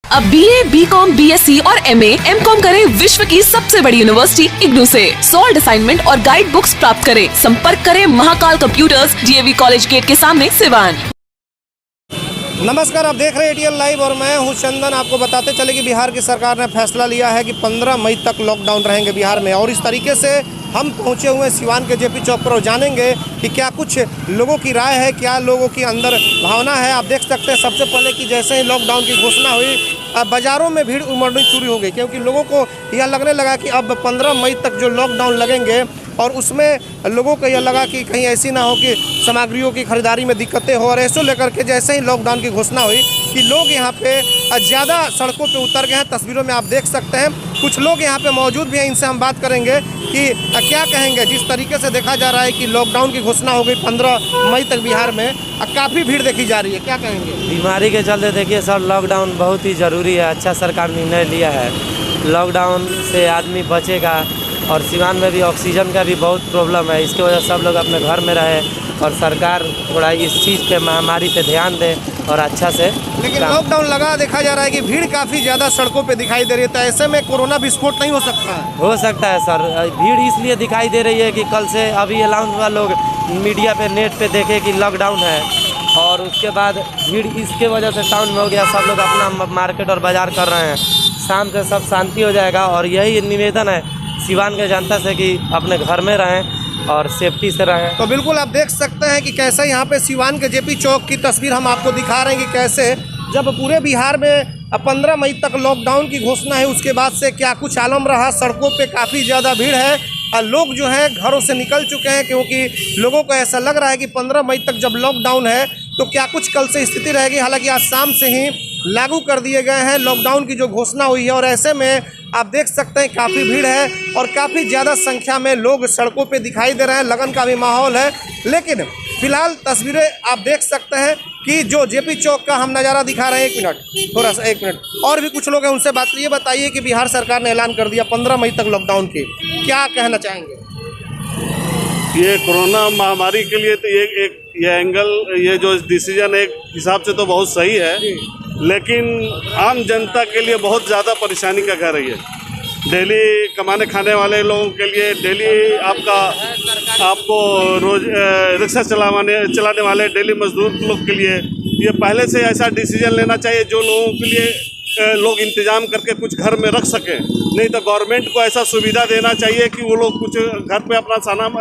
अब BA, BCom, BSc और MA, MCom करें विश्व की सबसे बड़ी यूनिवर्सिटी इग्नू से। सॉल्ड असाइनमेंट और गाइड बुक्स प्राप्त करें। संपर्क करें Mahakal computers, DAV college gate के सामने, सिवान। नमस्कार, आप देख रहे हैं ATL लाइव और मैं हूं चंदन। आपको बताते चले कि बिहार की सरकार ने फैसला लिया है कि 15 मई तक लॉकडाउन रहेंगे बिहार में। और इस तरीके से हम पहुंचे हुए हैं सिवान के JP चौक पर और जानेंगे कि क्या कुछ लोगों की राय है, क्या लोगों की अंदर भावना है। आप देख सकते हैं सबसे पहले कि जैसे ही लॉकडाउन की घोषणा हुई, बाज़ारों में भीड़ उमड़नी शुरू हो गई, क्योंकि लोगों को यह लगने लगा कि अब 15 मई तक जो लॉकडाउन लगेंगे और उसमें लोगों को यह लगा कि कहीं ऐसी ना हो कि सामग्रियों की खरीदारी में दिक्कतें हो। और ऐसे लेकर के जैसे ही लॉकडाउन की घोषणा हुई कि लोग यहाँ पे ज़्यादा सड़कों पे उतर गए हैं। तस्वीरों में आप देख सकते हैं कुछ लोग यहाँ पे मौजूद भी हैं, इनसे हम बात करेंगे कि क्या कहेंगे। जिस तरीके से देखा जा रहा है कि लॉकडाउन की घोषणा हो गई 15 मई तक बिहार में, काफ़ी भीड़ देखी जा रही है, क्या कहेंगे? बीमारी के चलते देखिए सर, लॉकडाउन बहुत ही ज़रूरी है। अच्छा सरकार निर्णय लिया है, लॉकडाउन से आदमी बचेगा। और सिवान में भी ऑक्सीजन का भी बहुत प्रॉब्लम है, इसकी वजह से सब लोग अपने घर में रहे और सरकार थोड़ा इस चीज़ पे, महामारी पे ध्यान दे और अच्छा से। लेकिन लॉकडाउन लगा, देखा जा रहा है कि भीड़ काफ़ी ज़्यादा सड़कों पे दिखाई दे रही है, तो ऐसे में कोरोना विस्फोट नहीं हो सकता है? हो सकता है सर, भीड़ इसलिए दिखाई दे रही है कि कल से अभी अलाउंस हुआ, लोग मीडिया पे, नेट पे देखे कि लॉकडाउन है और उसके बाद भीड़ इसके वजह से टाउन में हो गया। सब लोग अपना मार्केट और बाज़ार कर रहे हैं, शाम से सब शांति हो जाएगा। और यही निवेदन है सिवान के जनता से कि अपने घर में रहें और सेफ्टी से रहें। तो बिल्कुल आप देख सकते हैं कि कैसे यहाँ पे सिवान के JP चौक की तस्वीर हम आपको दिखा रहे हैं कि कैसे जब पूरे बिहार में 15 मई तक लॉकडाउन की घोषणा है, उसके बाद से क्या कुछ आलम रहा। सड़कों पे काफ़ी ज़्यादा भीड़ है और लोग जो है घरों से निकल चुके हैं, क्योंकि लोगों को ऐसा लग रहा है कि 15 मई तक जब लॉकडाउन है तो क्या कुछ कल से स्थिति रहेगी। हालांकि आज शाम से ही लागू कर दिए गए हैं लॉकडाउन की जो घोषणा हुई है। और ऐसे में आप देख सकते हैं काफ़ी भीड़ है और काफ़ी ज़्यादा संख्या में लोग सड़कों पे दिखाई दे रहे हैं। लगन का भी माहौल है। लेकिन फिलहाल तस्वीरें आप देख सकते हैं कि जो JP चौक का हम नज़ारा दिखा रहे हैं। 1 मिनट, थोड़ा सा 1 मिनट, और भी कुछ लोग हैं, उनसे बात। ये बताइए कि बिहार सरकार ने ऐलान कर दिया 15 मई तक लॉकडाउन की, क्या कहना चाहेंगे? ये कोरोना महामारी के लिए तो ये एंगल, ये जो डिसीजन एक हिसाब से तो बहुत सही है, लेकिन आम जनता के लिए बहुत ज़्यादा परेशानी का घर है। डेली कमाने खाने वाले लोगों के लिए, डेली आपको रोज रिक्शा चलाने वाले डेली मजदूर लोग के लिए ये पहले से ऐसा डिसीजन लेना चाहिए जो लोगों के लिए लोग इंतज़ाम करके कुछ घर में रख सकें। नहीं तो गवर्नमेंट को ऐसा सुविधा देना चाहिए कि वो लोग कुछ घर पे अपना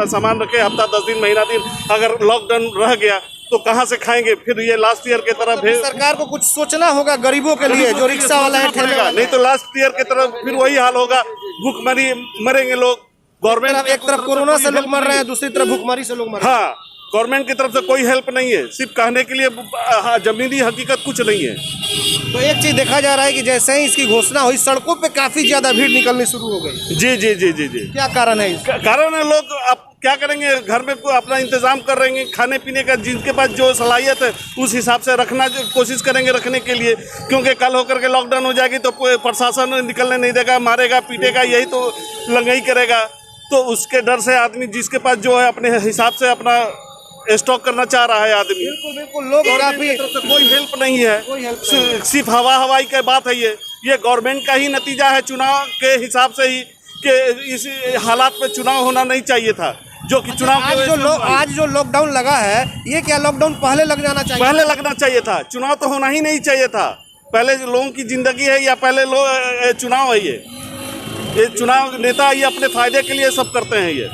सामान रखे। हफ्ता 10 दिन, महीना दिन अगर लॉकडाउन रह गया तो कहाँ से खाएंगे? फिर ये लास्ट ईयर की तरफ है। सरकार को कुछ सोचना होगा गरीबों के लिए, जो रिक्शा वाला है, ठेले वाला। नहीं तो लास्ट ईयर की तरफ फिर वही हाल होगा, भूखमरी मरेंगे लोग। गवर्नमेंट एक तरफ कोरोना से लोग मर रहे हैं, दूसरी तरफ भूखमरी से लोग मर रहे हैं। हाँ, गवर्नमेंट की तरफ से कोई हेल्प नहीं है, सिर्फ कहने के लिए, जमीनी हकीकत कुछ नहीं है। तो एक चीज देखा जा रहा है कि जैसे ही इसकी घोषणा हुई, सड़कों पे काफी ज्यादा भीड़ निकलनी शुरू हो गई। जी जी जी जी जी। क्या कारण है इसका? कारण है, लोग अब क्या करेंगे, घर में अपना इंतजाम कर रहे हैं, खाने पीने का जिनके पास जो सलाहियत है उस हिसाब से रखना कोशिश करेंगे रखने के लिए। क्योंकि कल होकर के लॉकडाउन हो जाएगी तो प्रशासन निकलने नहीं देगा, मारेगा पीटेगा, यही तो लंगाई करेगा। तो उसके डर से आदमी जिसके पास जो है अपने हिसाब से अपना स्टॉक करना चाह रहा है आदमी। बिल्कुल बिल्कुल, लोग काफी, कोई हेल्प नहीं है, सिर्फ हवाई की बात है। ये गवर्नमेंट का ही नतीजा है, चुनाव के हिसाब से ही कि इस हालात में चुनाव होना नहीं चाहिए था। जो कि चुनाव आज जो लॉकडाउन लगा है, ये क्या लॉकडाउन पहले लग जाना चाहिए? पहले लगना चाहिए था, चुनाव तो होना ही नहीं चाहिए था। पहले लोगों की जिंदगी है या पहले चुनाव है? ये चुनाव नेता ये अपने फायदे के लिए सब करते हैं ये।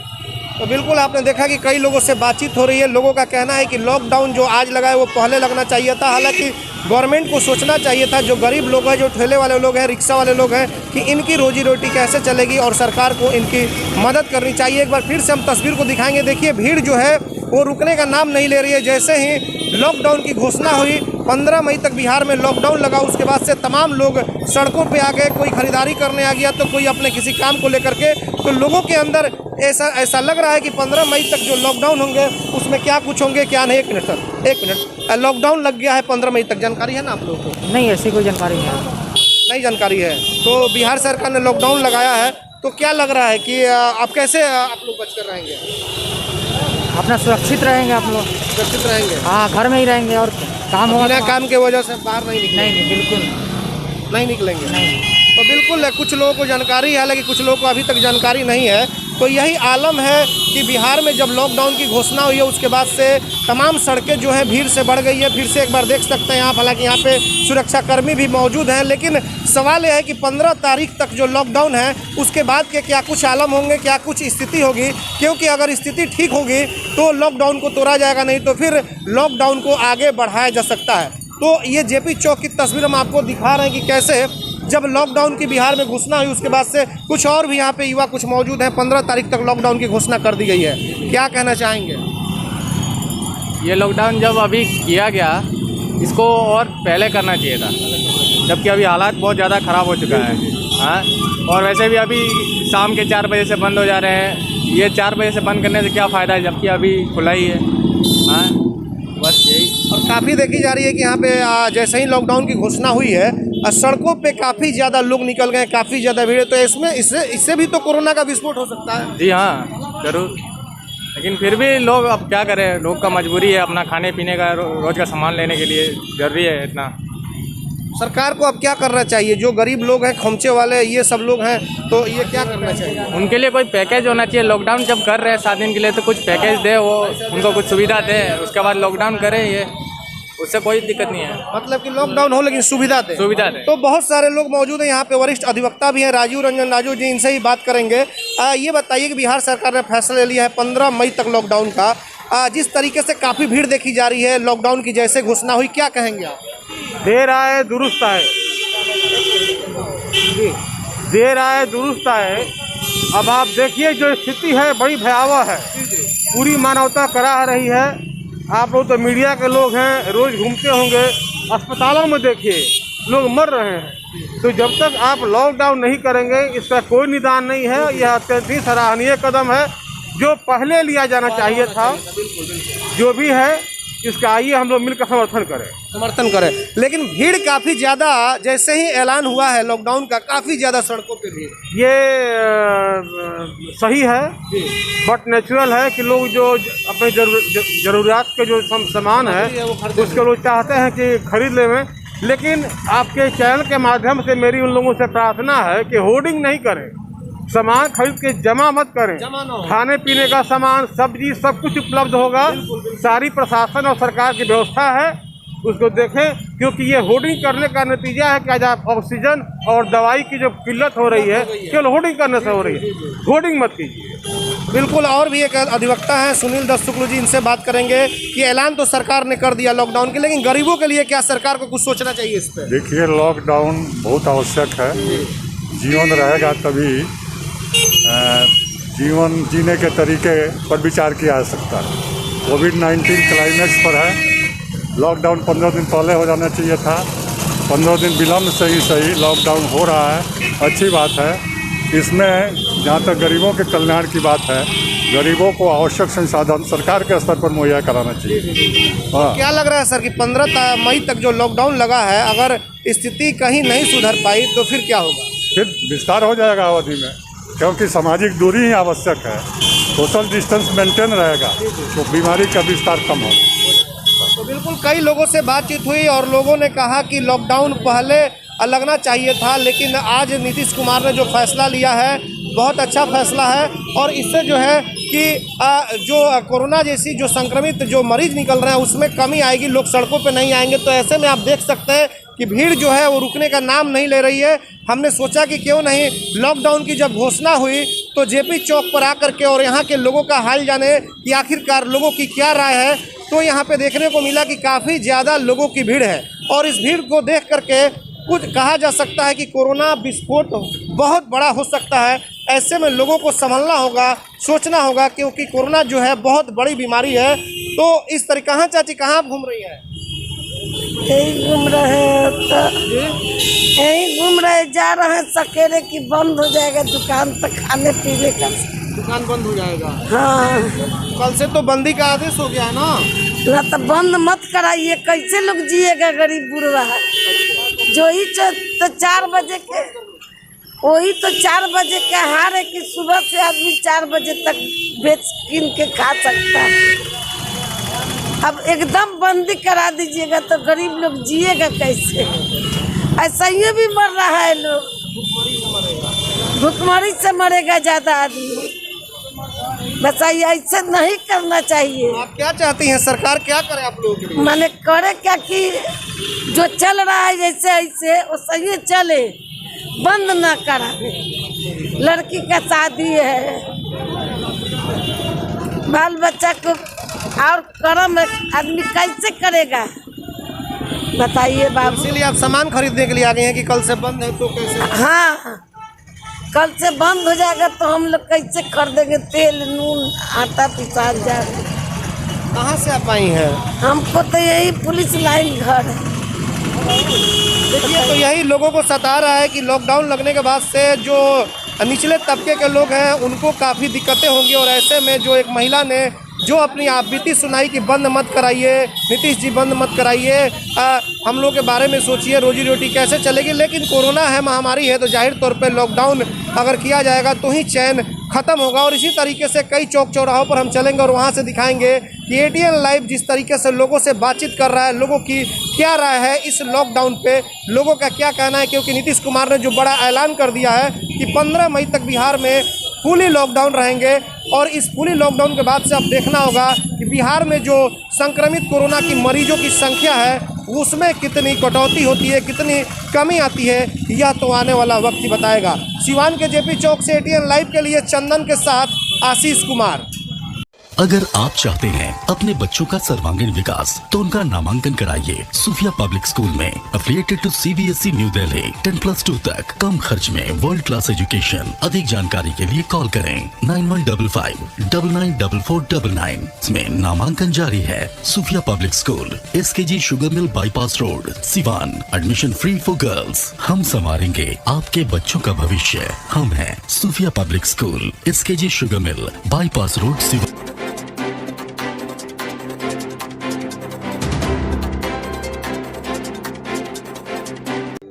तो बिल्कुल आपने देखा कि कई लोगों से बातचीत हो रही है। लोगों का कहना है कि लॉकडाउन जो आज लगा है वो पहले लगना चाहिए था। हालांकि गवर्नमेंट को सोचना चाहिए था, जो गरीब लोग हैं, जो ठेले वाले लोग हैं, रिक्शा वाले लोग हैं, कि इनकी रोजी रोटी कैसे चलेगी और सरकार को इनकी मदद करनी चाहिए। एक बार फिर से हम तस्वीर को दिखाएंगे। देखिए भीड़ जो है वो रुकने का नाम नहीं ले रही है। जैसे ही लॉकडाउन की घोषणा हुई, 15 मई तक बिहार में लॉकडाउन लगा, उसके बाद से तमाम लोग सड़कों पे आ गए। कोई खरीदारी करने आ गया तो कोई अपने किसी काम को लेकर के। तो लोगों के अंदर ऐसा लग रहा है कि 15 मई तक जो लॉकडाउन होंगे उसमें क्या कुछ होंगे क्या नहीं। 1 मिनट सर, 1 मिनट। लॉकडाउन लग गया है 15 मई तक, जानकारी है ना आप लोगों को? नहीं, ऐसी कोई जानकारी नहीं जानकारी है। तो बिहार सरकार ने लॉकडाउन लगाया है, तो क्या लग रहा है कि आप कैसे आप लोग बचकर रहेंगे? अपना सुरक्षित रहेंगे, आप लोग सुरक्षित रहेंगे। हाँ, घर में ही रहेंगे और काम होगा। काम के वजह से बाहर नहीं निकलेंगे? नहीं, बिल्कुल। नहीं निकलेंगे। तो बिल्कुल कुछ लोगों को जानकारी है, लेकिन कुछ लोगों को अभी तक जानकारी नहीं है। तो यही आलम है कि बिहार में जब लॉकडाउन की घोषणा हुई है उसके बाद से तमाम सड़कें जो है भीड़ से बढ़ गई है। फिर से एक बार देख सकते हैं आप, हालांकि यहाँ पे सुरक्षाकर्मी भी मौजूद हैं, लेकिन सवाल यह है कि 15 तारीख तक जो लॉकडाउन है उसके बाद के क्या कुछ आलम होंगे, क्या कुछ स्थिति होगी। क्योंकि अगर स्थिति ठीक होगी तो लॉकडाउन को तोड़ा जाएगा, नहीं तो फिर लॉकडाउन को आगे बढ़ाया जा सकता है। तो ये जेपी चौक की तस्वीर हम आपको दिखा रहे हैं कि कैसे जब लॉकडाउन की बिहार में घोषणा हुई उसके बाद से कुछ और भी यहाँ पे युवा कुछ मौजूद हैं। 15 तारीख तक लॉकडाउन की घोषणा कर दी गई है, क्या कहना चाहेंगे? ये लॉकडाउन जब अभी किया गया इसको और पहले करना चाहिए था, जबकि अभी हालात बहुत ज़्यादा ख़राब हो चुका है। हाँ, और वैसे भी अभी शाम के 4 बजे से बंद हो जा रहे हैं। ये 4 बजे से बंद करने से क्या फ़ायदा है, जबकि अभी खुला ही है। हाँ, बस यही। और काफ़ी देखी जा रही है कि यहाँ पे जैसे ही लॉकडाउन की घोषणा हुई है सड़कों पे काफ़ी ज़्यादा लोग निकल गए, काफ़ी ज़्यादा भीड़ है। तो इसमें इससे भी तो कोरोना का विस्फोट हो सकता है। जी हाँ, ज़रूर। लेकिन फिर भी लोग अब क्या करें, लोग का मजबूरी है, अपना खाने पीने का रोज़ का सामान लेने के लिए ज़रूरी है इतना। सरकार को अब क्या करना चाहिए? जो गरीब लोग हैं, खोमचे वाले, ये सब लोग हैं, तो ये क्या करना चाहिए? उनके लिए कोई पैकेज होना चाहिए। लॉकडाउन जब कर रहे हैं 7 दिन के लिए तो कुछ पैकेज दे, वो उनको कुछ सुविधा दे, उसके बाद लॉकडाउन करें। ये उससे कोई दिक्कत नहीं है, मतलब कि लॉकडाउन हो लेकिन सुविधा दे। तो बहुत सारे लोग मौजूद हैं यहाँ पे, वरिष्ठ अधिवक्ता भी हैं राजीव रंजन राजू जी, इनसे ही बात करेंगे। ये बताइए कि बिहार सरकार ने फैसला ले लिया है 15 मई तक लॉकडाउन का। जिस तरीके से काफ़ी भीड़ देखी जा रही है लॉकडाउन की जैसे घोषणा हुई, क्या कहेंगे आप? देर आए दुरुस्त आए, देर आए दुरुस्त आए। अब आप देखिए जो स्थिति है बड़ी भयावह है, पूरी मानवता कराह रही है। आप लोग तो मीडिया के लोग हैं, रोज़ घूमते होंगे, अस्पतालों में देखिए लोग मर रहे हैं। तो जब तक आप लॉकडाउन नहीं करेंगे इसका कोई निदान नहीं है। यह अत्यंत ही सराहनीय कदम है जो पहले लिया जाना चाहिए था। जो भी है इसका आइए हम लोग मिलकर समर्थन करें। लेकिन भीड़ काफ़ी ज़्यादा, जैसे ही ऐलान हुआ है लॉकडाउन का, काफ़ी ज़्यादा सड़कों पे भीड़, ये सही है, बट नेचुरल है कि लोग जो अपने ज़रूरियात के जो सामान है उसके लोग चाहते हैं कि खरीद लें। लेकिन आपके चैनल के माध्यम से मेरी उन लोगों से प्रार्थना है कि होर्डिंग नहीं करें, सामान खरीद के जमा मत करें। खाने पीने का सामान, सब्जी, सब कुछ उपलब्ध होगा। सारी प्रशासन और सरकार की व्यवस्था है, उसको देखें। क्योंकि ये होर्डिंग करने का नतीजा है कि आज आप ऑक्सीजन और दवाई की जो किल्लत हो रही है केवल होर्डिंग करने से हो रही है। होर्डिंग मत कीजिए। बिल्कुल। और भी एक अधिवक्ता हैं सुनील दत्त शुक्ल जी, इनसे बात करेंगे कि ऐलान तो सरकार ने कर दिया लॉकडाउन के, लेकिन गरीबों के लिए क्या सरकार को कुछ सोचना चाहिए इस पर? देखिए, लॉकडाउन बहुत आवश्यक है। जीवन रहेगा तभी जीवन जीने के तरीके पर विचार किया जा सकता है। कोविड-19 क्लाइमेक्स पर है। लॉकडाउन 15 दिन पहले हो जाना चाहिए था। 15 दिन विलम्ब से ही सही लॉकडाउन हो रहा है, अच्छी बात है। इसमें जहाँ तक गरीबों के कल्याण की बात है, गरीबों को आवश्यक संसाधन सरकार के स्तर पर मुहैया कराना चाहिए। क्या लग रहा है सर कि 15 मई तक जो लॉकडाउन लगा है, अगर स्थिति कहीं नहीं सुधर पाई तो फिर क्या होगा? फिर विस्तार हो जाएगा अवधि में, क्योंकि सामाजिक दूरी ही आवश्यक है। सोशल डिस्टेंस मेंटेन रहेगा तो बीमारी का विस्तार कम होगा। तो बिल्कुल कई लोगों से बातचीत हुई और लोगों ने कहा कि लॉकडाउन पहले लगना चाहिए था, लेकिन आज नीतीश कुमार ने जो फैसला लिया है बहुत अच्छा फैसला है। और इससे जो है कि जो कोरोना जैसी जो संक्रमित जो मरीज निकल रहे हैं उसमें कमी आएगी, लोग सड़कों पे नहीं आएंगे। तो ऐसे में आप देख सकते हैं कि भीड़ जो है वो रुकने का नाम नहीं ले रही है। हमने सोचा कि क्यों नहीं लॉकडाउन की जब घोषणा हुई तो जेपी चौक पर आकर के और यहाँ के लोगों का हाल जाने कि आखिरकार लोगों की क्या राय है। तो यहाँ पे देखने को मिला कि काफ़ी ज़्यादा लोगों की भीड़ है और इस भीड़ को देख करके कुछ कहा जा सकता है कि कोरोना विस्फोट बहुत बड़ा हो सकता है। ऐसे में लोगों को संभलना होगा, सोचना होगा, क्योंकि कोरोना जो है बहुत बड़ी बीमारी है। तो इस तरीके, कहाँ चाची, कहाँ आप घूम रही हैं? यही घूम रहे हैं, तो यही घूम रहे, जा रहे हैं सकेरे की बंद हो जाएगा दुकान, तो खाने पीने का दुकान बंद हो जाएगा। हाँ, कल से तो बंदी का आदेश हो गया है ना तो बंद मत कराइए, कैसे लोग जिएगा गरीब बुढ़वा है। जो ही तो 4 बजे के, वही तो 4 बजे का हार है कि सुबह से आदमी 4 बजे तक बेच किन के खा सकता है। अब एकदम बंदी करा दीजिएगा तो गरीब लोग जिएगा कैसे? ऐसा ही भी मर रहा है लोग, भुखमरी से मरेगा ज्यादा आदमी। बताइए, ऐसे नहीं करना चाहिए। आप क्या चाहती हैं, सरकार क्या करे आप लोगों के लिए? मैंने करे क्या कि जो चल रहा है जैसे ऐसे वो सही चले, बंद ना करावे। लड़की का शादी है, बाल बच्चा को और कर्म आदमी कैसे करेगा बताइए बाबू। इसीलिए आप सामान खरीदने के लिए आ गए हैं कि कल से बंद है तो कैसे? हाँ, कल से बंद हो जाएगा तो हम लोग कैसे खरीदेंगे? तेल, नून, आटा पिसा जाएगा। कहाँ से आप आई हैं? हमको तो यही पुलिस लाइन घर है। देखिए, तो यही लोगों को सता रहा है कि लॉकडाउन लगने के बाद से जो निचले तबके के लोग हैं उनको काफ़ी दिक्कतें होंगी। और ऐसे में जो एक महिला ने जो अपनी आप बीती सुनाई कि बंद मत कराइए, नीतीश जी बंद मत कराइए, हम लोग के बारे में सोचिए, रोजी रोटी कैसे चलेगी। लेकिन कोरोना है, महामारी है, तो जाहिर तौर पे लॉकडाउन अगर किया जाएगा तो ही चैन ख़त्म होगा। और इसी तरीके से कई चौक चौराहों पर हम चलेंगे और वहाँ से दिखाएंगे कि ATN लाइव जिस तरीके से लोगों से बातचीत कर रहा है, लोगों की क्या राय है इस लॉकडाउन पे, लोगों का क्या कहना है। क्योंकि नीतीश कुमार ने जो बड़ा ऐलान कर दिया है कि 15 मई तक बिहार में फुली लॉकडाउन रहेंगे। और इस फुली लॉकडाउन के बाद से अब देखना होगा कि बिहार में जो संक्रमित कोरोना की मरीजों की संख्या है उसमें कितनी कटौती होती है, कितनी कमी आती है, यह तो आने वाला वक्त ही बताएगा। सिवान के JP चौक से ATN लाइव के लिए चंदन के साथ आशीष कुमार। अगर आप चाहते हैं अपने बच्चों का सर्वांगीण विकास तो उनका नामांकन कराइए सूफिया पब्लिक स्कूल में, affiliated to CBSE new Delhi. 10+2 तक कम खर्च में वर्ल्ड क्लास एजुकेशन। अधिक जानकारी के लिए कॉल करें 9155994499। इसमें नामांकन जारी है। Sufia public school, SKG sugar mill bypass road, Siwan. Admission free for girls. हम संवारेंगे आपके बच्चों का भविष्य। हम हैं Sufia public school, SKG sugar mill bypass road, Siwan.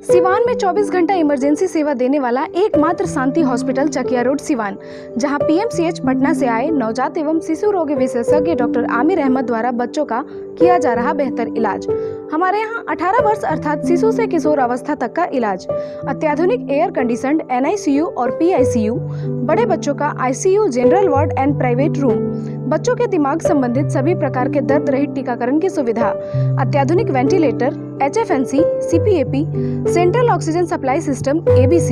Siwan में 24 घंटा इमरजेंसी सेवा देने वाला एकमात्र शांति हॉस्पिटल चकिया रोड सिवान, जहां PMCH पटना से आए नवजात एवं शिशु रोग विशेषज्ञ डॉक्टर आमिर अहमद द्वारा बच्चों का किया जा रहा बेहतर इलाज। हमारे यहां 18 वर्ष अर्थात शिशु से किशोर अवस्था तक का इलाज, अत्याधुनिक एयर कंडीशनड NICU और PICU, बड़े बच्चों का ICU, general ward and private room, बच्चों के दिमाग संबंधित सभी प्रकार के दर्द रहित टीकाकरण की सुविधा, अत्याधुनिक ventilator, HFNC, CPAP, central oxygen supply system ABC,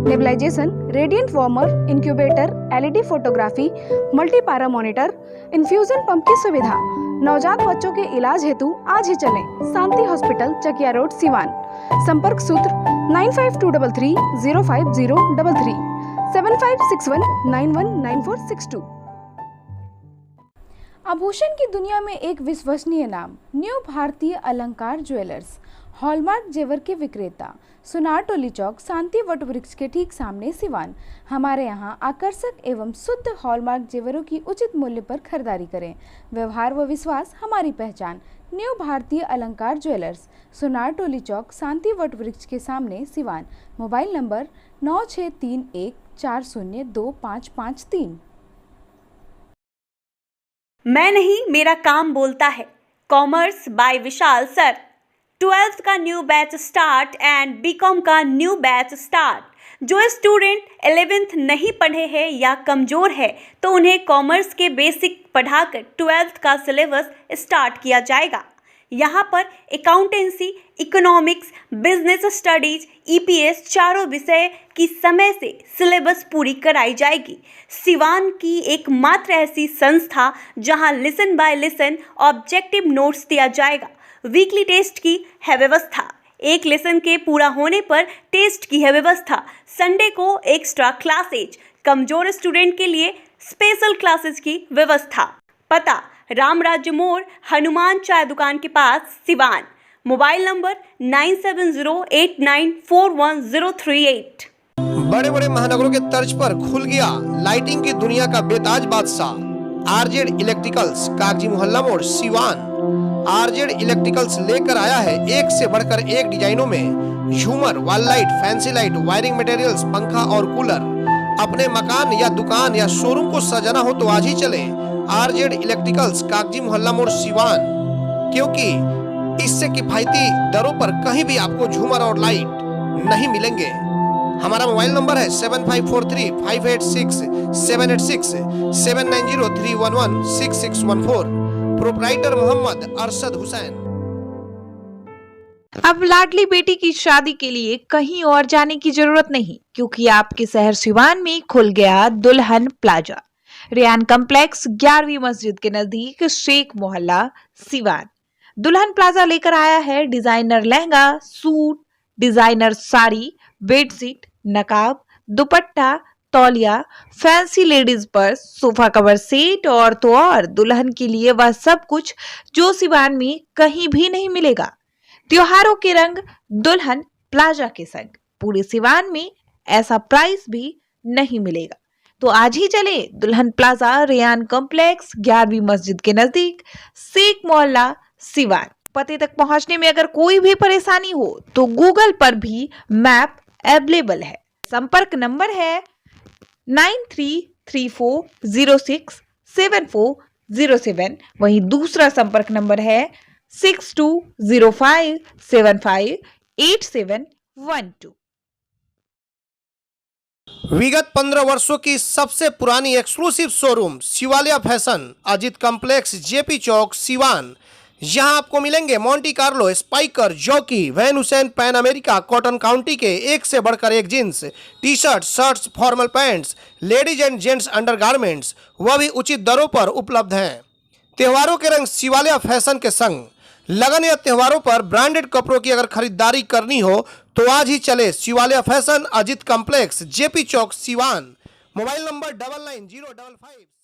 nebulization, radiant warmer, incubator, LED photography, multipara monitor, infusion pump की सुविधा। नवजात बच्चों के इलाज हेतु आज ही चलें शांति हॉस्पिटल चकिया रोड सिवान। संपर्क सूत्र 9523305033 7561919462। आभूषण की दुनिया में एक विश्वसनीय नाम, न्यू भारतीय अलंकार ज्वेलर्स, हॉलमार्क जेवर के विक्रेता, सुनार टोली चौक, शांति वट वृक्ष के ठीक सामने सिवान। हमारे यहाँ आकर्षक एवं शुद्ध हॉलमार्क जेवरों की उचित मूल्य पर खरीदारी करें। व्यवहार व विश्वास हमारी पहचान। न्यू भारतीय अलंकार ज्वेलर्स, सुनार टोली चौक, शांति वट वृक्ष के सामने सिवान। Mobile number 9631402553। मैं नहीं, मेरा काम बोलता है। Commerce by Vishal sir. 12th का new batch start and BCom का न्यू बैच स्टार्ट। जो स्टूडेंट 11th नहीं पढ़े हैं या कमज़ोर है तो उन्हें कॉमर्स के बेसिक पढ़ाकर 12th का सिलेबस स्टार्ट किया जाएगा। यहाँ पर accountancy, economics, business studies, EPS चारों विषय की समय से सिलेबस पूरी कराई जाएगी। सिवान की एकमात्र ऐसी संस्था जहाँ lesson by lesson objective notes दिया जाएगा। वीकली टेस्ट की है व्यवस्था। एक लेसन के पूरा होने पर टेस्ट की है व्यवस्था। संडे को एक्स्ट्रा क्लासेज, कमजोर स्टूडेंट के लिए स्पेशल क्लासेस की व्यवस्था। पता राम राज्य मोड़, हनुमान चाय दुकान के पास, सिवान। Mobile number 9708941038। बड़े बड़े महानगरों के तर्ज पर खुल गया लाइटिंग की दुनिया का बेताज बादशाह RZ इलेक्ट्रिकल्स, कागजी मोहल्ला मोड़, सिवान। RZ इलेक्ट्रिकल्स लेकर आया है एक से बढ़कर एक डिजाइनों में झूमर, wall light, fancy light, wiring materials, पंखा और कूलर। अपने मकान या दुकान या शोरूम को सजाना हो तो आज ही चलें RZ इलेक्ट्रिकल्स, कागजी मोहल्ला मोड़, सिवान। क्योंकि इससे किफायती दरों पर कहीं भी आपको झूमर और लाइट नहीं मिलेंगे। हमारा मोबाइल नंबर है 7543-586-786 790-311-6614। प्रोप्राइटर मोहम्मद अरशद हुसैन। अब लाडली बेटी की शादी के लिए कहीं और जाने की जरूरत नहीं, क्योंकि आपके शहर सिवान में खुल गया दुल्हन प्लाजा। रेयान कॉम्प्लेक्स 11वीं मस्जिद के नजदीक शेख मोहल्ला सिवान। दुल्हन प्लाजा लेकर आया है designer lehenga, suit, designer sari, bedsheet, नकाब, दुपट्टा, तौलिया, fancy ladies purse, sofa cover set और तो और दुल्हन के लिए वह सब कुछ जो सिवान में कहीं भी नहीं मिलेगा। त्योहारों के रंग दुल्हन प्लाजा के संग पूरे सिवान में ऐसा प्राइस भी नहीं मिलेगा। तो आज ही चले दुल्हन प्लाजा रेयान कॉम्प्लेक्स 11वीं मस्जिद के नजदीक शेख मोहल्ला सिवान। पते तक पहुंचने में अगर कोई भी परेशानी हो तो गूगल पर भी मैप अवेलेबल है। संपर्क नंबर है 9334067407। वहीं दूसरा संपर्क नंबर है 6205758712। विगत 15 वर्षों की सबसे पुरानी exclusive showroom Shivalaya fashion, Ajit complex, JP Chowk, Siwan. यहाँ आपको मिलेंगे Monte Carlo, Spykar, Jockey, Van Heusen, Pan America, Cotton County के एक से बढ़कर एक jeans, T shirt, shirts, formal pants, ladies and gents undergarments, वह भी उचित दरों पर उपलब्ध हैं। त्योहारों के रंग शिवालय फैशन के संग। लगन या त्योहारों पर ब्रांडेड कपड़ों की अगर खरीदारी करनी हो तो आज ही चले Shivalaya fashion, Ajit complex, JP Chowk, Siwan. Mobile number 990555